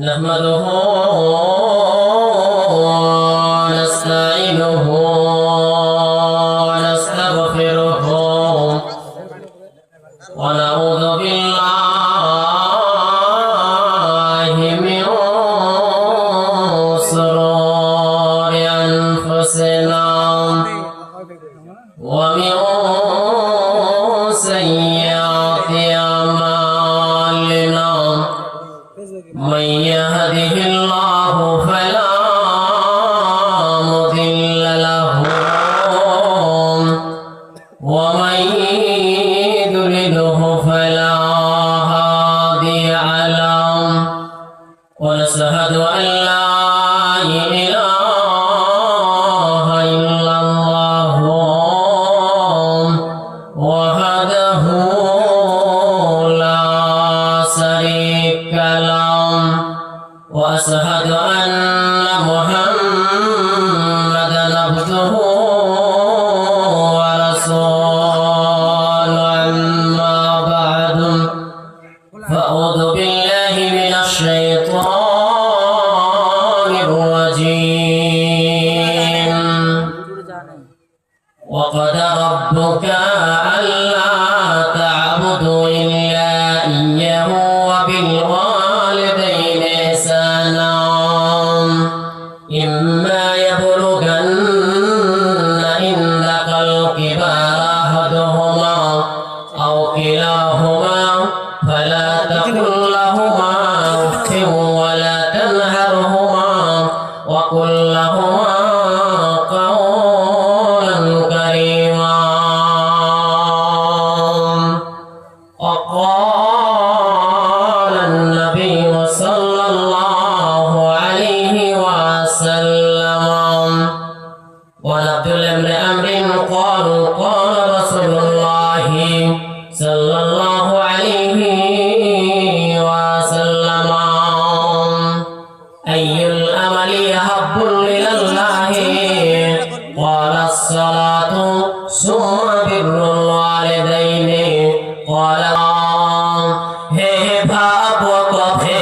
نحمده ونستعينه ونستغفره ونعوذ بالله من شرور أنفسنا ومن سيئات أعمالنا من يهده الله فلا مضل له ومن يضلله فلا هادي له ونشهد أن لا إله إلا الله وحده لا شريك له وأشهد أن محمدا عبده ورسوله أما بعد فأعوذ بالله من الشيطان الرجيم وقضى ربك ألا تعبدوا إلا إياه وبالوالدين إحسانا إما يبلغن عندك الكبر أحدهما أو كلاهما فلا تقل لهما أف ولا تنهرهما وقل لهما قولا كريما وقال النبي صلى الله عليه وسلم ولعبد الله بن عمرو قال رسول الله صلى الله عليه وسلم أي الأمل أحب إلى الله قال الصلاة ثم بر الوالدين قال হে ভাবক হে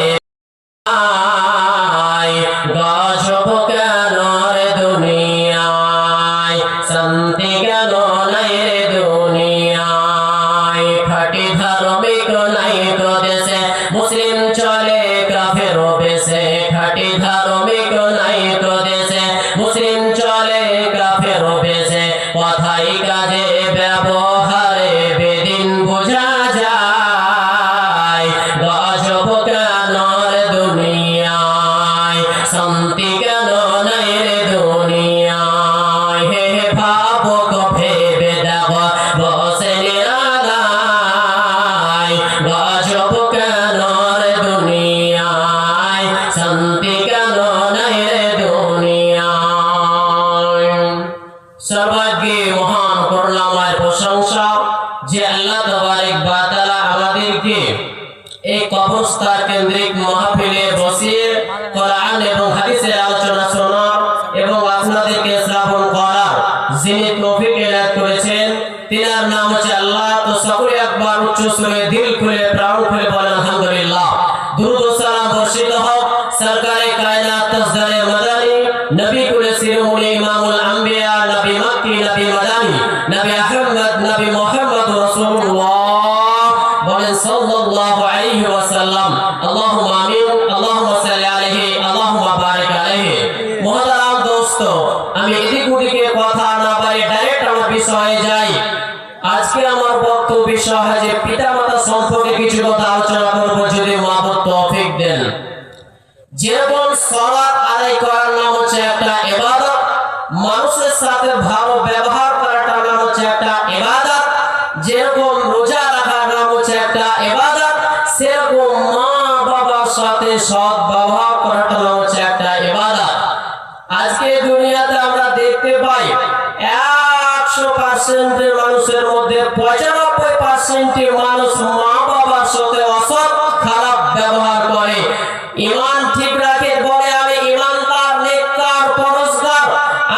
গজব কেন রে দুনিয়ায় শান্তি কেন নাই রে দুনিয়ায় খাঁটি ধার্মিক নাই তো দেশে মুসলিম চলে কাফের বেশে খাঁটি ধার্মিক নাই তো দেশে মুসলিম চলে কাফের বেশে কথাই কাজে ব্যবহারে বেদিন বোঝা যায় গজব কেন রে দুনিয়ায় শান্তি কেন নাই রে দুনিয়ায় হে ভাবক ভেবে দেখো বসে নিরালায় গজব কেন রে দুনিয়ায় শান্তি কেন নাই রে দুনিয়ায় সর্বাগ্যে মহান করুণাময় প্রশংসা যে আল্লাহ তাবারক ওয়া তাআলা আমাদেরকে এই কবরস্থান কেন্দ্রিক মাহফিলে বসিয়ে কোরআন এবং হাদিসের আলোচনা শোনার এবং আপনাদেরকে শ্রবণ করার যিনি তৌফিক এনায়েত করেছেন তিনার নাম হচ্ছে আল্লাহ। তো সকলে একবার উচ্চ সুরে দিল খুলে প্রাণ খুলে বলেন আলহামদুলিল্লাহ। দুরূদ ও সালাম বর্ষিত হোক সরকারে কায়নাত তাজদারে মাদানী নবী কুলে শিরোমণি ইমামুল আম্বিয়া নবী মক্কি নবী মাদানী নবী আহমদ নবী মুহাম্মদ রাসূলুল্লাহ বলেন সাল্লাল্লাহু আলাইহি ওয়াসাল্লাম আল্লাহুম্মা আমিন আল্লাহুম্মা সাল্লি আলাইহি আল্লাহুম্মা বারিক আলাইহি। মুহতারাম দোস্ত, আমি এদিক ওদিকে কথা না বলে ডাইরেক্ট আমার বিষয়ে যাই। আজকে আমার বক্তব্য বিষয় হয় যে পিতামাতা সম্পর্কে কিছু কথা আলোচনা করব যদি মাহবুব তৌফিক দেন। যেরকম সালাত আদায় করার নাম হচ্ছে একটা ইবাদত, মানুষের সাথে ভালো ব্যবহার করাটার নাম হচ্ছে একটা ইবাদত, যেরকম রোজা রাখার নাম হচ্ছে একটা ইবাদত, সেরকম মা বাবার সাথে সৎ ব্যবহার করাটার নাম হচ্ছে একটা ইবাদত। আজকে দুনিয়াতে আমরা দেখতে পাই 100% মানুষের মধ্যে 95% মানুষ মা বাবার সাথে অসৎ খারাপ ব্যবহার করে। ঈমান ঠিক রাখে বলে আমি ঈমানদার নেককার পরহেজগার,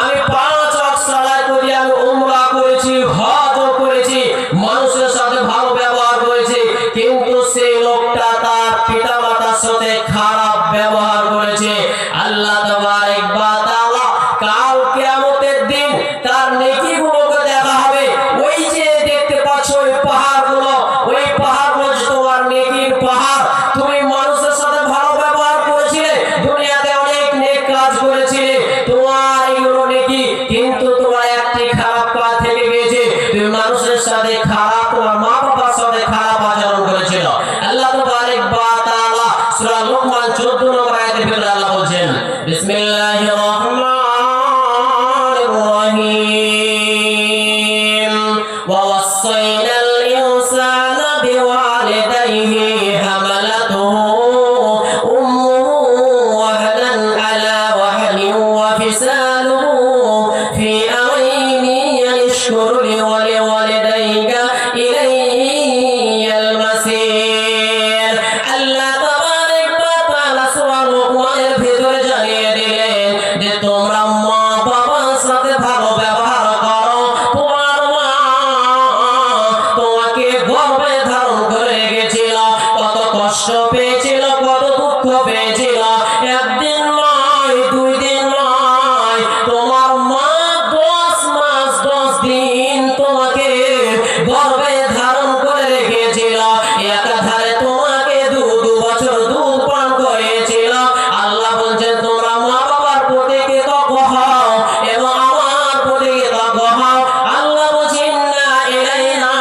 আমি 5 ওয়াক্ত সালাত করি, আমি উমরা করেছি, হজ করেছি, মানুষের সাথে ভালো ব্যবহার করেছি, কিন্তু সেই লোকটা পিতা মাতার সাথে খারাপ ব্যবহার করেছে, আল্লাহ তাবারক ওয়া তাআলা কাল কিয়ামতের দিন তার নেকিগুলোকে দেখা হবে। ওই যে দেখতে পাচ্ছ ওই পাহাড়গুলো, ওই পাহাড়গুলো তোমার নেকির পাহাড়। তুমি মানুষের সাথে ভালো ব্যবহার করেছিলে, দুনিয়াতে অনেক নেক কাজ করেছিলে, তোমার এগুলো নেকি। কিন্তু তোমার একটি খারাপ কাজ থেকে গেছে, তুমি মানুষের সাথে খারাপ, তোমার মা বাবার সাথে খারাপ আচরণ করেছিল। আল্লাহ তাবারক ওয়া তাআলা সূরা লুকমান 14 নম্বর আয়াতের ভিতরে আল্লাহ বলেন, বিসমিল্লাহির রহমানির রহিম, ওয়া ওয়াসাইনাল ইনসানা বিওয়ালিদাইহি হামালাতুহু উম্মুহু ওয়াহনান আলা ওয়াহনিন ওয়া ফিসালুহু ফি আমাইনি আনিশকুর লি ওয়া লিওয়ালিদাইকা ইলাইয়াল মাসির। আল্লাহ তাবারক ওয়া তাআলা সূরা লুকমানের ভিতরে জানিয়ে দিলেন যে তোমরা মা বাবার সাথে ভালো ব্যবহার করো। তোমার মা তোমাকে গর্ভে ধারণ করে রেখেছিল, কত কষ্ট পেয়েছিল, কত দুঃখ পেয়েছিল। একদিন নয়, 2 দিন নয়, তোমার মা 10 মাস 10 দিন তোমাকে গর্ভে ধারণ করে রেখেছিল। একাধারে তোমাকে 2 বছর দুধ পান করিয়েছিল। আল্লাহ বলছেন তোমরা মা বাবার প্রতি কৃতজ্ঞ হও এবং আমার প্রতি কৃতজ্ঞ হও। আল্লাহ বলছেন না ইলাইনা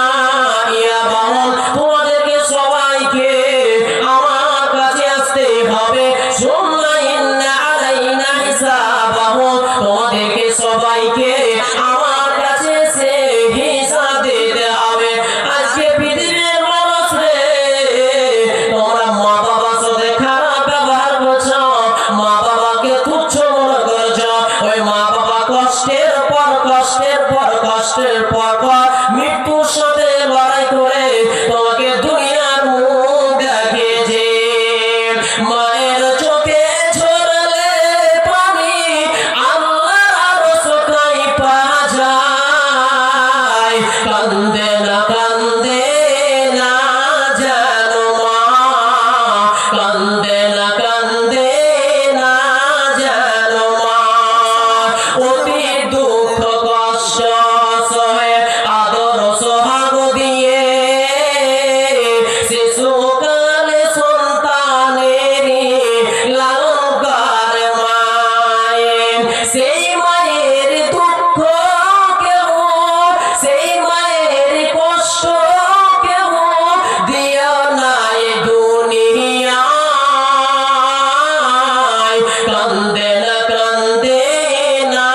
ইয়াবাহুম, তোমাদেরকে সবাইকে আমার কাছে আসতে হবে। সুম্মা ইন্না আলাইনা হিসাবাহুম, তোমাদেরকে সবাইকে আমার কাছে এসে হিসাব দিতে হবে। আজকে পৃথিবীর মানুষ রে, তোমরা মা বাবার সাথে খারাপ ব্যবহার করছো, মা বাবাকে তুচ্ছ মনে করছো। ওই মা বাবা কষ্টের পর কষ্টের পর কষ্টের পর মৃত্যুর সাথে লড়াই করে তোমাকে দুনিয়ার মুখ দেখিয়েছে। মায়ের চোখে ঝরলে পানি আল্লাহর আরশ কাই পাওয়া যায়। কান্দে না যেন মা, কান্দে না যেন মা। অতি দুঃখ কষ্ট সহে আদর সোহাগ দিয়ে শিশুকালে সন্তানেরই লালন করে মায়ের। সেই মায়ের দুঃখ কেউ, সেই মায়ের কষ্ট কেউ দিও না এ দুনিয়ায়। কান্দে না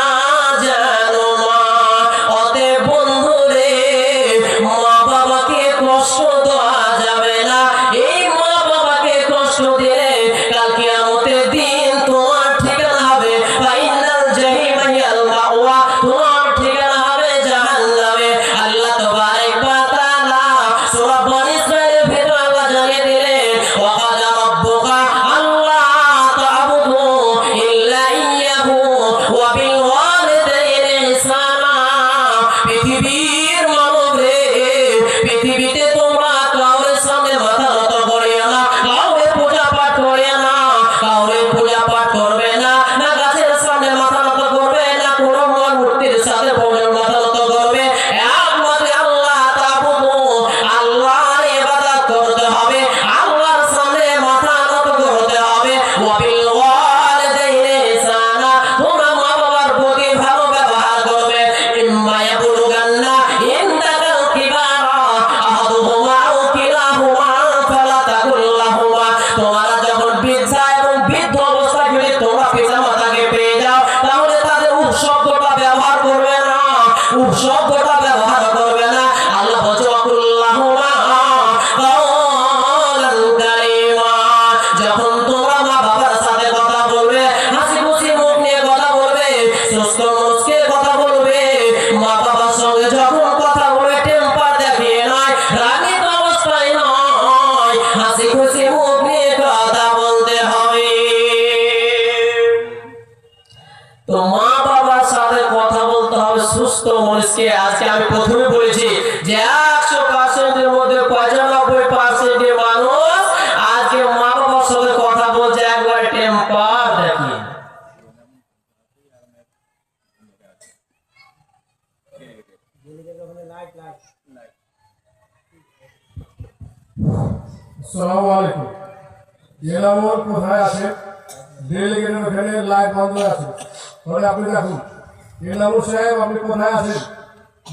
যেন মা। অতএব বন্ধুরে, মা বাবাকে কষ্ট দেওয়া যাবে না। এই মা বাবাকে কষ্ট দিলে কাল কিয়ামতের দিন তোমার ঠিকানা হবে ফাইনাল জাহিম হিয়াল মাওয়া, তোমার ঠিকানা হবে জাহান্নামে। আল্লাহ তাবারক ওয়া তাআলা সূরা বনী ইসরাঈলের ভিতরে আল্লাহ জানিয়ে দিলেন, ওয়া ক্বাদা রাব্বুকা আল্লা তা'বুদু ইল্লা ইয়্যাহু ওয়া বিল ওয়ালিদাইনি ইহসানা। পৃথিবীর মানব রে, পৃথিবীতে তোমরা কাউরের সামনে মাথা নত করিও না, কাউরে পূজা পাঠ করিও না, কাউরে পূজা পাঠ করবে না, না গাছের সামনে মাথা নত করবে, না কোনো মূর্তির সাথে মাথা নত করবে। একমাত্র আল্লাহ তা'বুদু, আল্লাহর ইবাদত করতে হবে, আল্লাহর সামনে মাথা নত করতে হবে। ওয়া বিল ওয়ালিদাইনি ইহসানা, তোমরা মা বাবার প্রতি ভালো ব্যবহার করবে। ইম্মা ইয়াবলুগান্না ইনদাকাল কিবারা আহাদুহুমা আও কিলাহুমা ফালা তাকুল লাহুমা, তোমরা যখন বৃদ্ধা এবং বৃদ্ধ অবস্থায় যদি তোমরা পিতা মাতাকে পেয়ে যাও, তাহলে তাদের উপশব্দটা ব্যবহার করবে না, উপশব্দটা ব্যবহার করবে না। আল্লাহ বলছে ওয়াকুল্লাহুমা কাওলান কারীমা, যখন তোমরা মা বাবার সাথে কথা বলবে, হাসি খুশি মুখ নিয়ে কথা বলবে, সুস্থ মুখে কথা বলবে। মা বাবার সঙ্গে যখন কথা বলবে টেম্পার দেখিয়ে নয়, রাগিত অবস্থায় নয়, হাসি খুশি মুখ নিয়ে কথা বলতে হবে। তো মা বাবার সাথে কথা বলতে হবে সুস্থ মানুষকে। আজকে আমি প্রথমে বলেছি যে 100% এর মধ্যে 95% মানুষ আজকে মা আসসালামু আলাইকুম। এনামুল কোথায় আছে? ডেলিগেটের ওখানে লাইট বন্ধ আছে, তাহলে আপনি দেখুন। এনামুল সাহেব, আপনি কোথায় আছেন?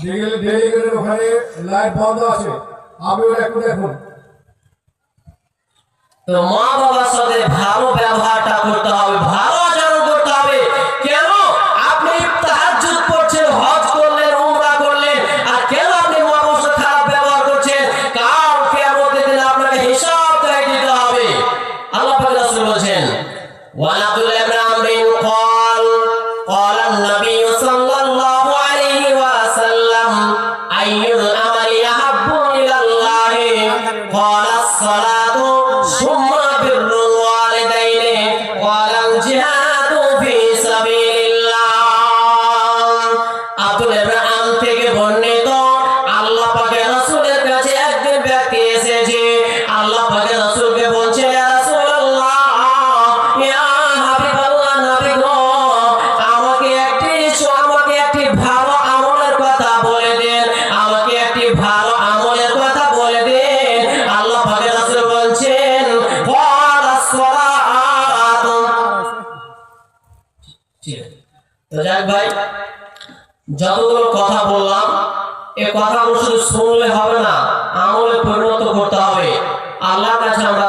ডেলিগেটের ওখানে লাইট বন্ধ আছে, আপনি ওটা একটু দেখুন। তো মা বাবার সাথে ভালো ব্যবহারটা করতে হবে, ভালো আচরণ করতে হবে। কেন আপনি তাহাজ্জুদ পড়ছেন, হজ করলেন, উমরা করলেন, আর কেন আপনি মা বাবার সাথে খারাপ ব্যবহার করছেন? কাল কিয়ামতের দিন আপনাকে হিসাব দিতে হবে। আল্লাহ পাক রাসূল বলেন, ওয়া আব্দুল্লাহ ইবনে আমর قال قال النبي صلى الله عليه وسلم أي العمل أحب إلى الله قال الصلاة ثم بر الوالدين قال الجهاد في سبيل الله। আব্দুল্লাহ ইবনে আমর থেকে বর্ণিত, আল্লাহ পাকের রাসূলের কাছে একজন ব্যক্তি এসেছে। আল্লাহ পাকের রাসূলকে বলছে, ইয়া রাসূলুল্লাহ, ইয়া হাবিবাল্লাহ, নবী গো, আমাকে একটি ভালো আমলের কথা বলে দেন, আমাকে একটি ভালো আমলের কথা বলে দেন। আল্লাহ পাকের রাসূল বলছেন, ওয়ালাস সালাত। ঠিক আছে, তো যাক ভাই, যতগুলো কথা বললাম, এই কথাগুলো শুধু শুনলে হবে না, আমলে পরিণত করতে হবে। আল্লাহর কাছে আমরা